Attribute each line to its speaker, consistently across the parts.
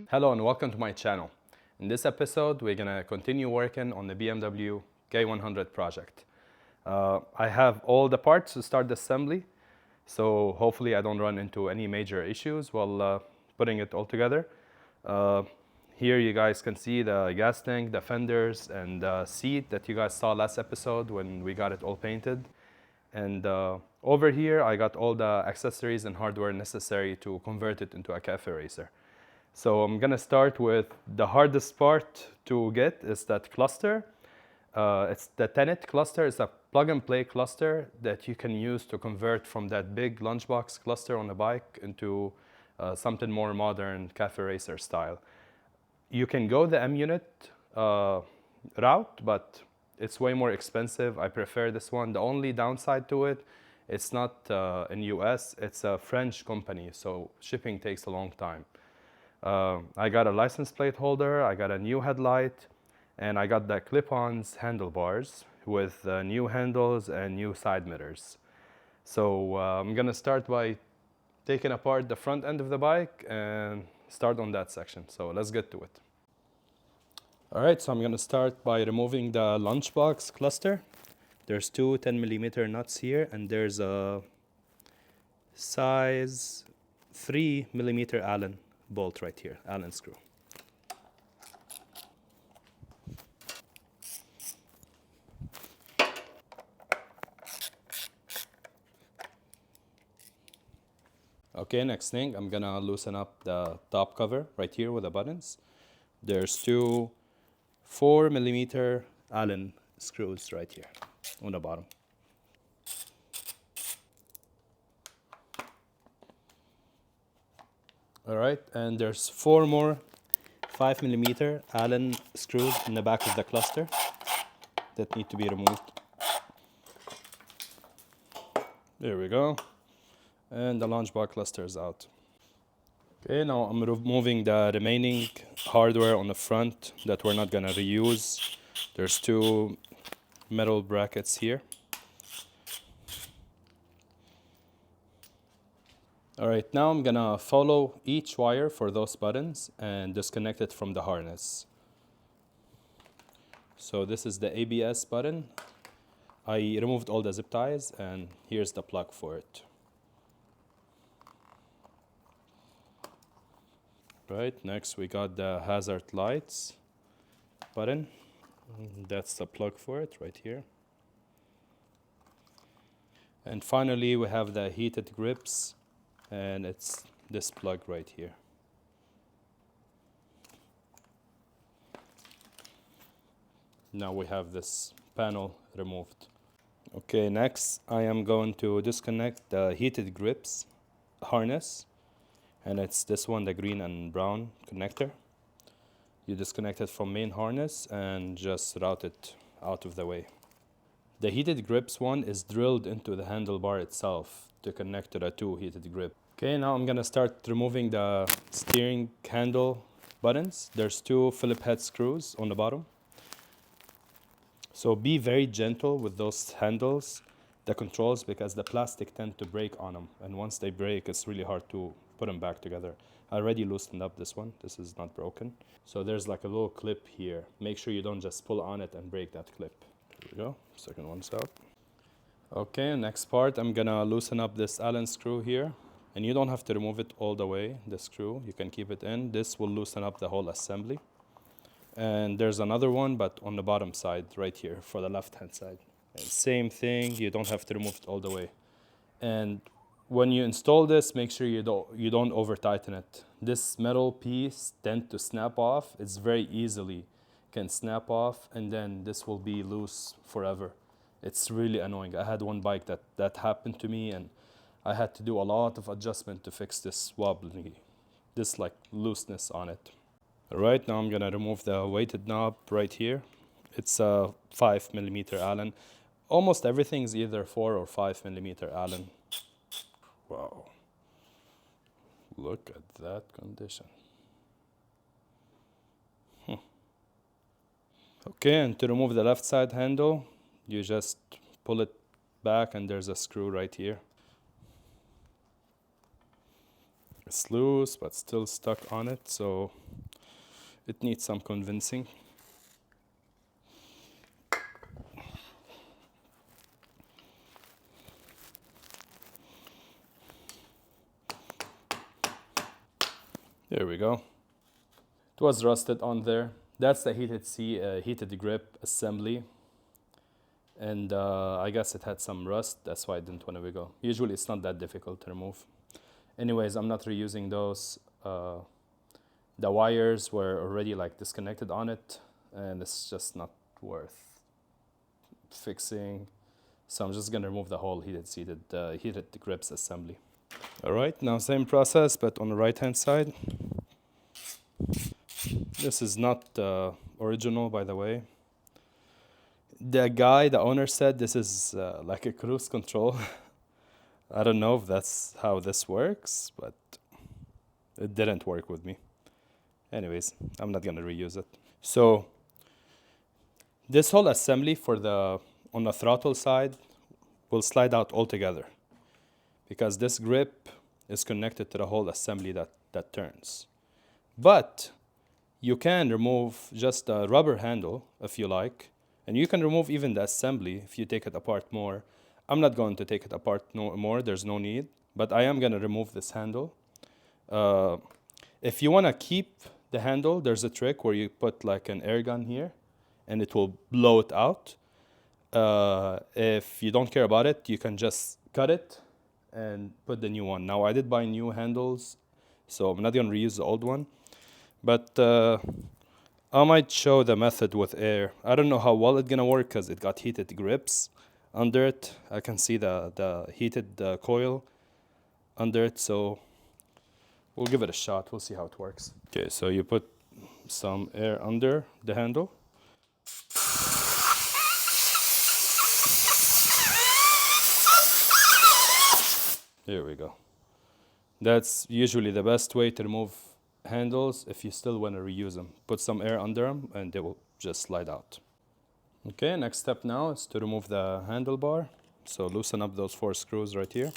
Speaker 1: Hello and welcome to my channel. In this episode, we're gonna continue working on the BMW K100 project. I have all the parts to start the assembly, so hopefully I don't run into any major issues while putting it all together. Here you guys can see the gas tank, the fenders, and the seat that you guys saw last episode when we got it all painted. And over here, I got all the accessories and hardware necessary to convert it into a cafe racer. So I'm gonna start with the hardest part to get is that cluster. It's the Tenet cluster. It's a plug-and-play cluster that you can use to convert from that big lunchbox cluster on the bike into something more modern, cafe racer style. You can go the M-unit route, but it's way more expensive. I prefer this one. The only downside to it, it's not in US. It's a French company, so shipping takes a long time. I got a license plate holder, I got a new headlight, and I got the clip-ons handlebars with new handles and new side mirrors. So I'm gonna start by taking apart the front end of the bike and start on that section. So let's get to it. All right, so I'm gonna start by removing the lunchbox cluster. There's two 10mm nuts here, and there's a size 3mm Allen bolt right here, Allen screw. Okay, next thing, I'm gonna loosen up the top cover right here with the buttons. There's two 4mm Allen screws right here on the bottom. All right, and there's four more 5mm Allen screws in the back of the cluster that need to be removed. There we go. And the lunchbox cluster is out. Okay, now I'm removing the remaining hardware on the front that we're not gonna reuse. There's two metal brackets here. All right, now I'm gonna follow each wire for those buttons and disconnect it from the harness. So this is the ABS button. I removed all the zip ties and here's the plug for it. Right, next we got the hazard lights button. That's the plug for it right here. And finally we have the heated grips, and it's this plug right here. Now we have this panel removed. Okay, next I am going to disconnect the heated grips harness, and it's this one, the green and brown connector. You disconnect it from main harness and just route it out of the way. The heated grips one is drilled into the handlebar itself to connect to the two heated grips. Okay, now I'm gonna start removing the steering handle buttons. There's two Phillips head screws on the bottom. So be very gentle with those handles, the controls, because the plastic tend to break on them. And once they break, it's really hard to put them back together. I already loosened up this one. This is not broken. So there's like a little clip here. Make sure you don't just pull on it and break that clip. Here we go, second one's out. Okay, next part, I'm gonna loosen up this Allen screw here. And you don't have to remove it all the way, the screw. You can keep it in. This will loosen up the whole assembly. And there's another one, but on the bottom side, right here, for the left-hand side. And same thing, you don't have to remove it all the way. And when you install this, make sure you don't over-tighten it. This metal piece tends to snap off. It's very easily can snap off, and then this will be loose forever. It's really annoying. I had one bike that happened to me, and I had to do a lot of adjustment to fix this wobbly, this like looseness on it. All right, now I'm gonna remove the weighted knob right here. It's a 5mm Allen. Almost everything is either 4 or 5mm Allen. Wow. Look at that condition. Okay, and to remove the left side handle, you just pull it back and there's a screw right here. It's loose, but still stuck on it, so it needs some convincing. There we go. It was rusted on there. That's the heated grip assembly. And I guess it had some rust, that's why I didn't want to wiggle. Usually it's not that difficult to remove. Anyways, I'm not reusing those. The wires were already like disconnected on it, and it's just not worth fixing. So I'm just gonna remove the whole heated grips assembly. All right, now same process, but on the right hand side. This is not original, by the way. The owner said this is like a cruise control. I don't know if that's how this works, but it didn't work with me. Anyways, I'm not gonna reuse it. So this whole assembly on the throttle side will slide out altogether because this grip is connected to the whole assembly that turns. But you can remove just the rubber handle if you like, and you can remove even the assembly if you take it apart more. I'm not going to take it apart no more, there's no need, but I am gonna remove this handle. If you wanna keep the handle, there's a trick where you put like an air gun here and it will blow it out. If you don't care about it, you can just cut it and put the new one. Now I did buy new handles, so I'm not gonna reuse the old one, but I might show the method with air. I don't know how well it's gonna work because it got heated grips under it. I can see the heated coil under it, so we'll give it a shot. We'll see how it works. Okay, so you put some air under the handle. There we go. That's usually the best way to remove handles if you still want to reuse them. Put some air under them and they will just slide out. Okay, next step now is to remove the handlebar. So loosen up those 4 screws right here.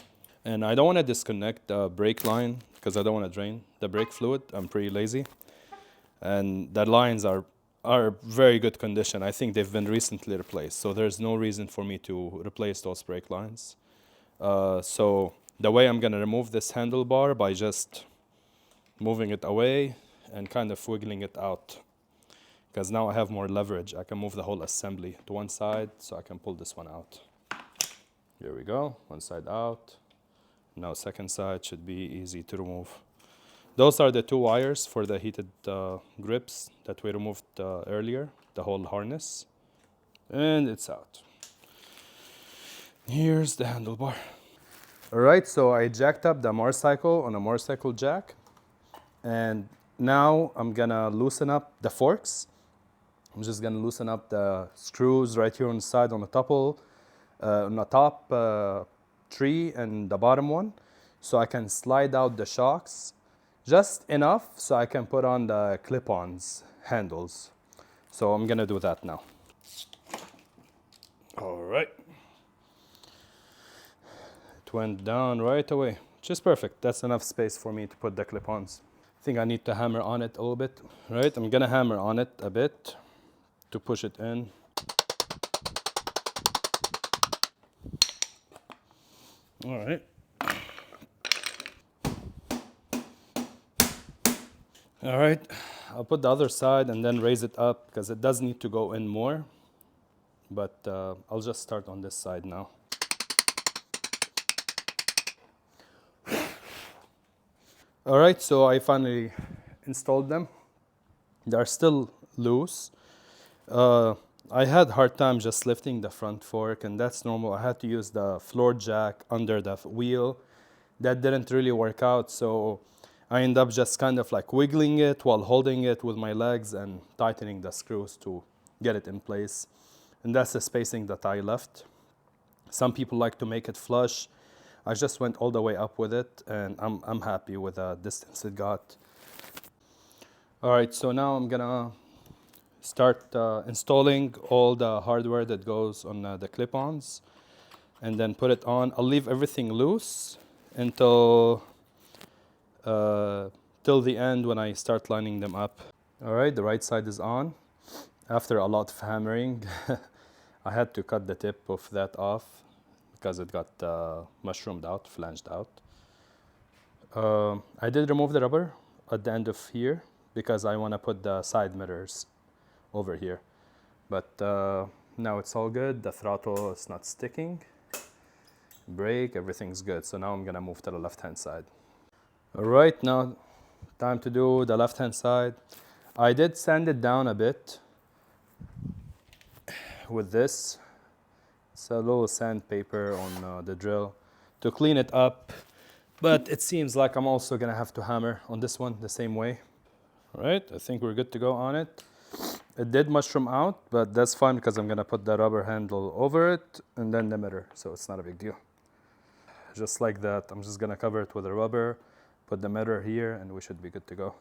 Speaker 1: And I don't want to disconnect the brake line because I don't want to drain the brake fluid. I'm pretty lazy. And the lines are very good condition. I think they've been recently replaced. So there's no reason for me to replace those brake lines. So the way I'm going to remove this handlebar by just moving it away and kind of wiggling it out. Because now I have more leverage. I can move the whole assembly to one side so I can pull this one out. Here we go, one side out. Now second side should be easy to remove. Those are the 2 wires for the heated grips that we removed earlier, the whole harness. And it's out. Here's the handlebar. All right, so I jacked up the motorcycle on a motorcycle jack. And now I'm gonna loosen up the forks. I'm just gonna loosen up the screws right here on the side on the top tree and the bottom one, so I can slide out the shocks just enough so I can put on the clip-ons handles. So I'm gonna do that now. All right. It went down right away, which is perfect. That's enough space for me to put the clip-ons. I think I need to hammer on it a little bit. Right, I'm gonna hammer on it a bit to push it in. All right. All right, I'll put the other side and then raise it up because it does need to go in more. But I'll just start on this side now. All right, so I finally installed them. They're still loose. I had a hard time just lifting the front fork, and that's normal. I had to use the floor jack under the wheel. That didn't really work out, so I ended up just kind of like wiggling it while holding it with my legs and tightening the screws to get it in place. And that's the spacing that I left. Some people like to make it flush. I just went all the way up with it, and I'm happy with the distance it got. All right, so now I'm gonna start installing all the hardware that goes on the clip-ons and then put it on. I'll leave everything loose until till the end when I start lining them up. All right, the right side is on. After a lot of hammering, I had to cut the tip of that off because it got mushroomed out, flanged out. I did remove the rubber at the end of here because I want to put the side mirrors over here. But now it's all good. The throttle is not sticking. Brake, everything's good. So now I'm gonna move to the left-hand side. All right, now time to do the left-hand side. I did sand it down a bit with this. It's a little sandpaper on the drill to clean it up. But it seems like I'm also gonna have to hammer on this one the same way. All right, I think we're good to go on it. It did mushroom out, but that's fine because I'm gonna put the rubber handle over it and then the mirror, so it's not a big deal. Just like that, I'm just gonna cover it with a rubber, put the mirror here, and we should be good to go.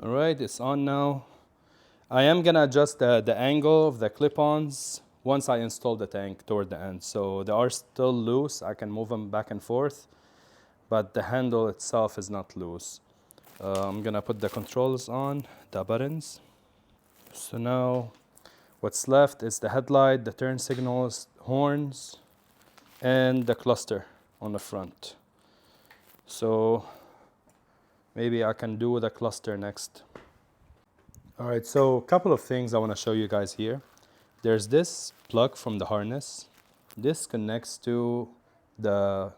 Speaker 1: All right, it's on now. I am gonna adjust the angle of the clip-ons once I install the tank toward the end. So they are still loose, I can move them back and forth, but the handle itself is not loose. I'm gonna put the controls on, the buttons. So now what's left is the headlight, the turn signals, horns, and the cluster on the front. So maybe I can do the cluster next. All right, so a couple of things I want to show you guys here. There's this plug from the harness. This connects to the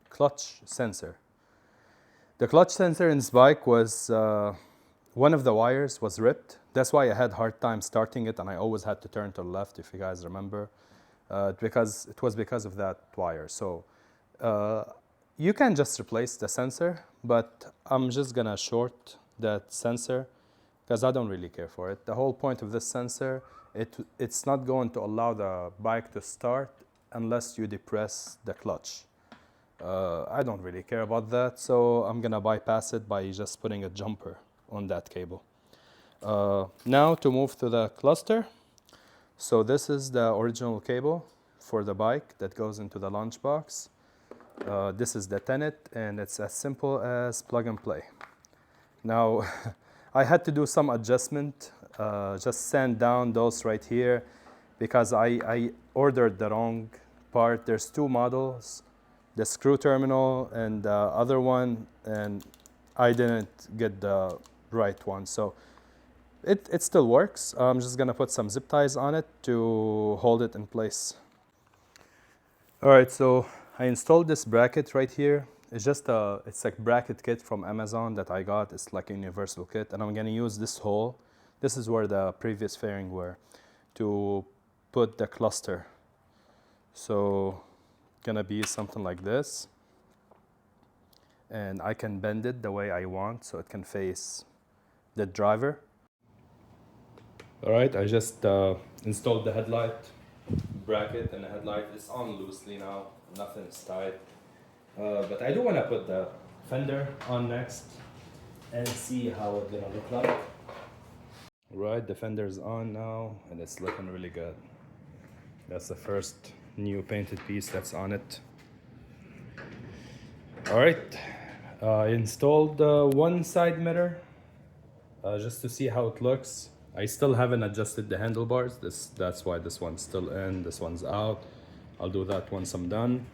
Speaker 1: clutch sensor. The clutch sensor in this bike was, one of the wires was ripped. That's why I had a hard time starting it, and I always had to turn to the left, if you guys remember, because it was because of that wire. So you can just replace the sensor, but I'm just gonna short that sensor because I don't really care for it. The whole point of this sensor, it's not going to allow the bike to start unless you depress the clutch. I don't really care about that, so I'm gonna bypass it by just putting a jumper on that cable. Now to move to the cluster. So this is the original cable for the bike that goes into the launch box. This is the Tenet, and it's as simple as plug and play. Now, I had to do some adjustment, just sand down those right here because I ordered the wrong part. There's two models, the screw terminal and the other one, and I didn't get the right one. So it still works. I'm just gonna put some zip ties on it to hold it in place. All right, so I installed this bracket right here. It's just it's like bracket kit from Amazon that I got. It's like a universal kit, and I'm gonna use this hole. This is where the previous fairing were to put the cluster. So gonna be something like this, and I can bend it the way I want so it can face the driver. All right, I just installed the headlight bracket, and the headlight is on loosely now. Nothing's tight. But I do want to put the fender on next and see how it's gonna look like. Right, the fender's on now and it's looking really good. That's the first new painted piece that's on it. All right, I installed one side mirror just to see how it looks. I still haven't adjusted the handlebars. That's why this one's still in, this one's out. I'll do that once I'm done.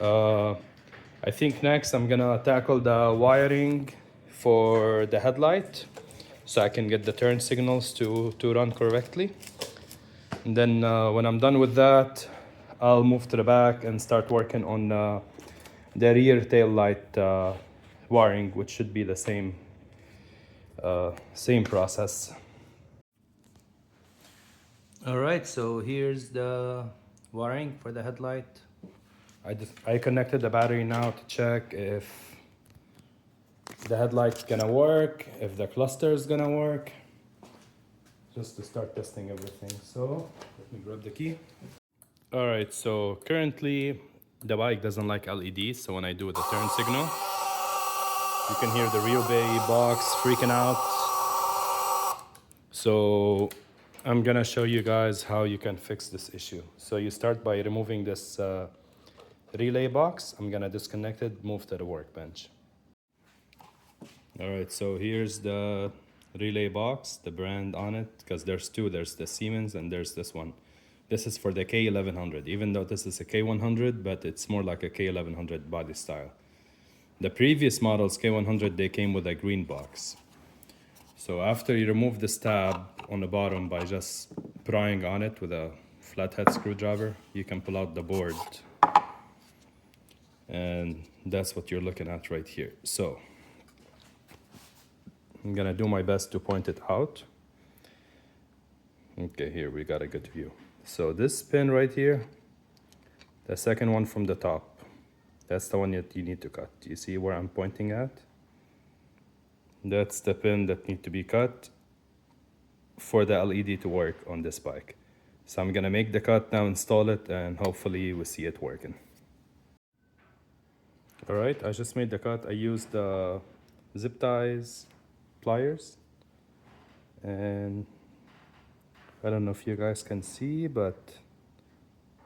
Speaker 1: I think next I'm gonna tackle the wiring for the headlight so I can get the turn signals to run correctly. And then when I'm done with that, I'll move to the back and start working on the rear tail light wiring, which should be the same process. All right, so here's the wiring for the headlight. I connected the battery now to check if the headlight's gonna work, if the cluster is gonna work, just to start testing everything. So let me grab the key. All right, so currently the bike doesn't like LEDs, so when I do the turn signal, you can hear the relay box freaking out. So I'm gonna show you guys how you can fix this issue. So you start by removing this relay box. I'm gonna disconnect it, move to the workbench. All right, so here's the relay box, the brand on it, because there's two. There's the Siemens and there's this one. This is for the K1100, even though this is a K100, but it's more like a K1100 body style. The previous models, K100, they came with a green box. So after you remove this tab on the bottom by just prying on it with a flathead screwdriver, you can pull out the board. And that's what you're looking at right here. So I'm gonna do my best to point it out. Okay, here we got a good view. So this pin right here, the second one from the top, that's the one that you need to cut. You see where I'm pointing at? That's the pin that needs to be cut for the LED to work on this bike. So I'm gonna make the cut now, install it, and hopefully we'll see it working. All right, I just made the cut. I used the zip ties, pliers, and I don't know if you guys can see, but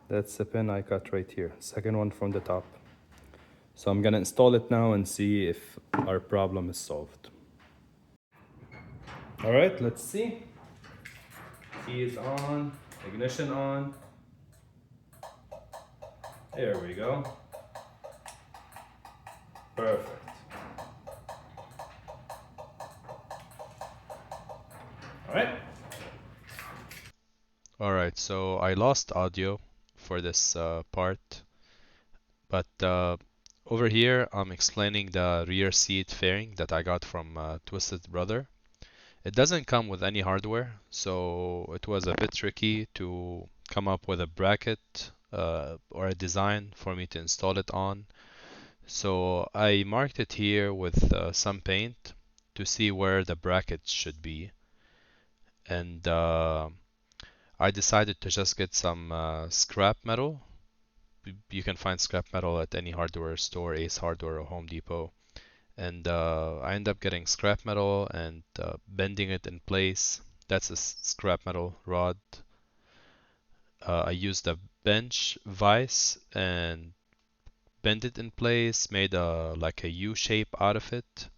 Speaker 1: that's the pin I cut right here, second one from the top. So I'm gonna install it now and see if our problem is solved. All right, let's see. Key is on, ignition on. There we go. Perfect. All right. All right, so I lost audio for this part, but over here I'm explaining the rear seat fairing that I got from Twisted Brother. It doesn't come with any hardware, so it was a bit tricky to come up with a bracket or a design for me to install it on. So I marked it here with some paint to see where the brackets should be. And I decided to just get some scrap metal. You can find scrap metal at any hardware store, Ace Hardware or Home Depot. And I end up getting scrap metal and bending it in place. That's a scrap metal rod. I used a bench vise and bent it in place, made a like a U shape out of it.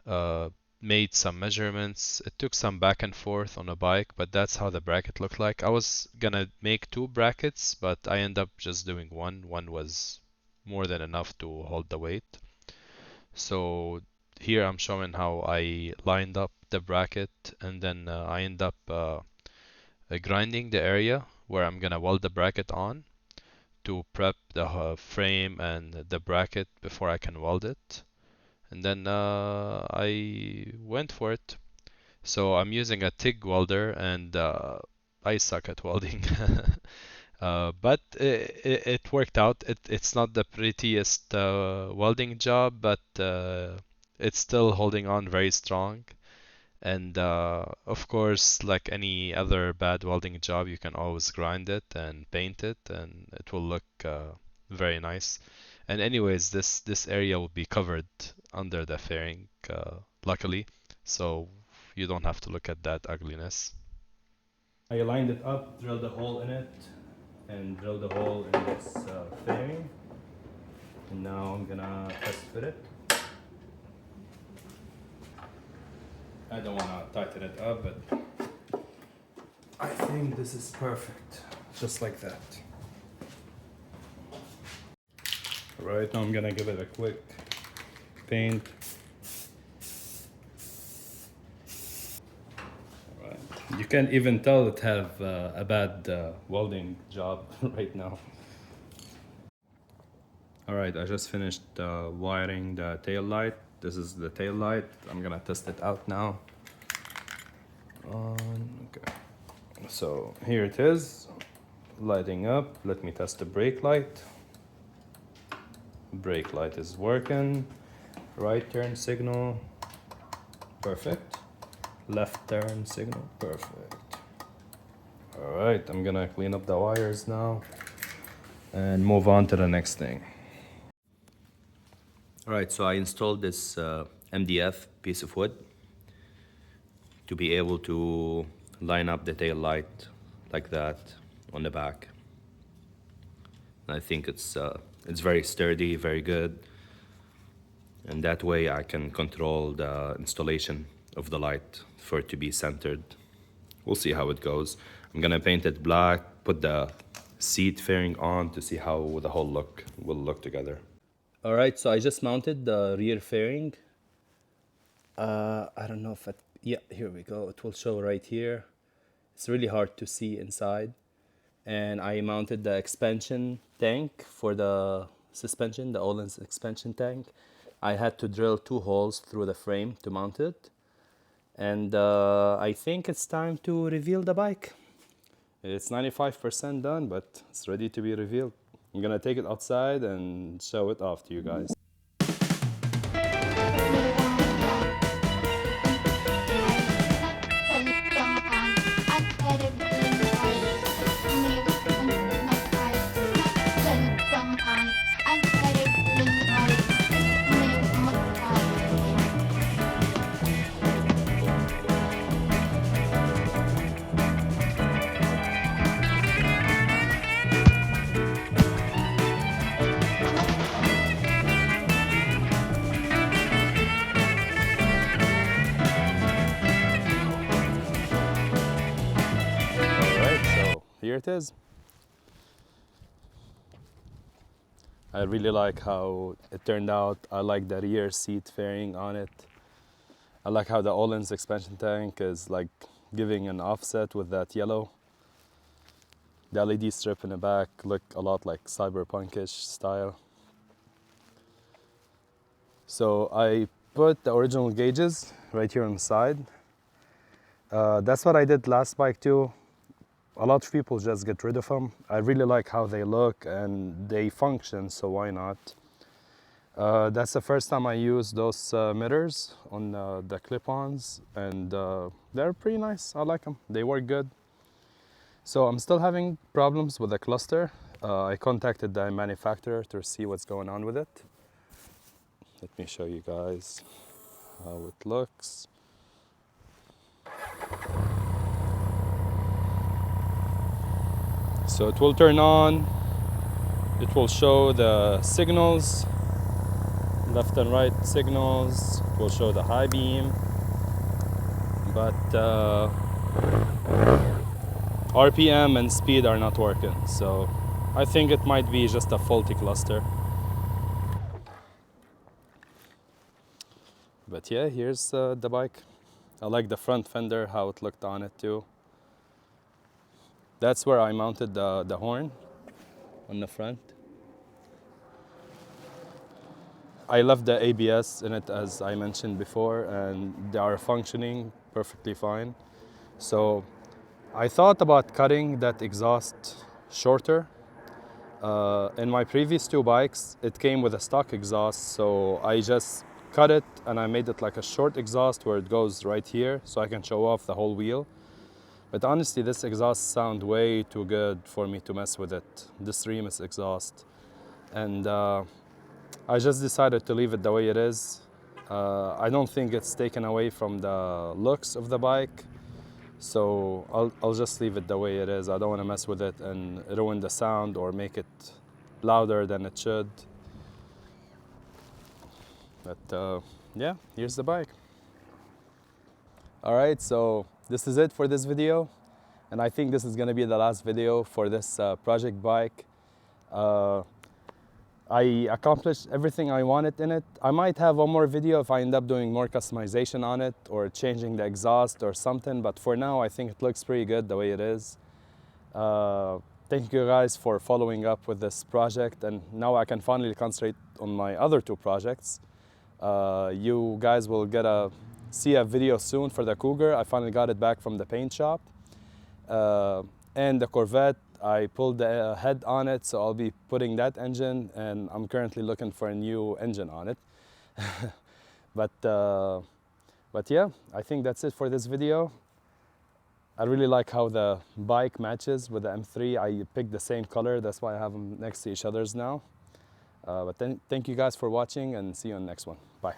Speaker 1: Uh, Made some measurements. It took some back and forth on a bike, but that's how the bracket looked like. I was gonna make two brackets, but I end up just doing one. One was more than enough to hold the weight. So here I'm showing how I lined up the bracket, and then I end up grinding the area where I'm gonna weld the bracket on to prep the frame and the bracket before I can weld it. And then I went for it. So I'm using a TIG welder, and I suck at welding. But it worked out. It's not the prettiest welding job, but it's still holding on very strong. And of course, like any other bad welding job, you can always grind it and paint it, and it will look very nice. And anyways, this area will be covered under the fairing, luckily, so you don't have to look at that ugliness. I lined it up, drilled a hole in it, and drilled a hole in this fairing. And now I'm gonna test fit it. I don't want to tighten it up, but I think this is perfect, just like that. Right now I'm gonna give it a quick paint. Right. You can't even tell it have a bad welding job right now. All right, I just finished wiring the tail light. This is the tail light. I'm gonna test it out now. Okay. So here it is, lighting up. Let me test the brake light. Brake light is working. Right turn signal, perfect. Left turn signal, perfect. All right, I'm gonna clean up the wires now and move on to the next thing. All right, so I installed this MDF piece of wood to be able to line up the tail light like that on the back. I think it's very sturdy, very good. and that way I can control the installation of the light for it to be centered. We'll see how it goes. I'm gonna paint it black, put the seat fairing on to see how the whole look will look together. All right, so I just mounted the rear fairing. I don't know if it, yeah, here we go. It will show right here. It's really hard to see inside. And I mounted the expansion tank for the suspension, the Öhlins expansion tank. I had to drill 2 holes through the frame to mount it. And I think it's time to reveal the bike. It's 95% done, but it's ready to be revealed. I'm gonna take it outside and show it off to you guys. Here it is. I really like how it turned out. I like the rear seat fairing on it. I like how the Öhlins expansion tank is like giving an offset with that yellow. The LED strip in the back look a lot like cyberpunkish style. So I put the original gauges right here on the side. That's what I did last bike too. A lot of people just get rid of them. I really like how they look and they function, so why not? That's the first time I used those mirrors on the clip-ons, and they're pretty nice. I like them. They work good. So I'm still having problems with the cluster. I contacted the manufacturer to see what's going on with it. Let me show you guys how it looks. So it will turn on, it will show the signals, left and right signals, it will show the high beam, but RPM and speed are not working, so I think it might be just a faulty cluster. But yeah, here's the bike. I like the front fender, how it looked on it too. That's where I mounted the horn on the front. I left the ABS in it, as I mentioned before, and they are functioning perfectly fine. So I thought about cutting that exhaust shorter. In my previous 2 bikes, it came with a stock exhaust, so I just cut it and I made it like a short exhaust where it goes right here, so I can show off the whole wheel. But honestly, this exhaust sounds way too good for me to mess with it. This Remus exhaust. And I just decided to leave it the way it is. I don't think it's taken away from the looks of the bike. So I'll just leave it the way it is. I don't want to mess with it and ruin the sound or make it louder than it should. But yeah, here's the bike. All right, so this is it for this video. And I think this is going to be the last video for this project bike. I accomplished everything I wanted in it. I might have one more video if I end up doing more customization on it or changing the exhaust or something, but for now I think it looks pretty good the way it is. Thank you guys for following up with this project, and now I can finally concentrate on my other 2 projects. You guys will see a video soon for the Cougar. I finally got it back from the paint shop. And the Corvette, I pulled the head on it, so I'll be putting that engine, and I'm currently looking for a new engine on it. But yeah, I think that's it for this video. I really like how the bike matches with the M3. I picked the same color, that's why I have them next to each other's now. But then, thank you guys for watching, and see you on the next one. Bye.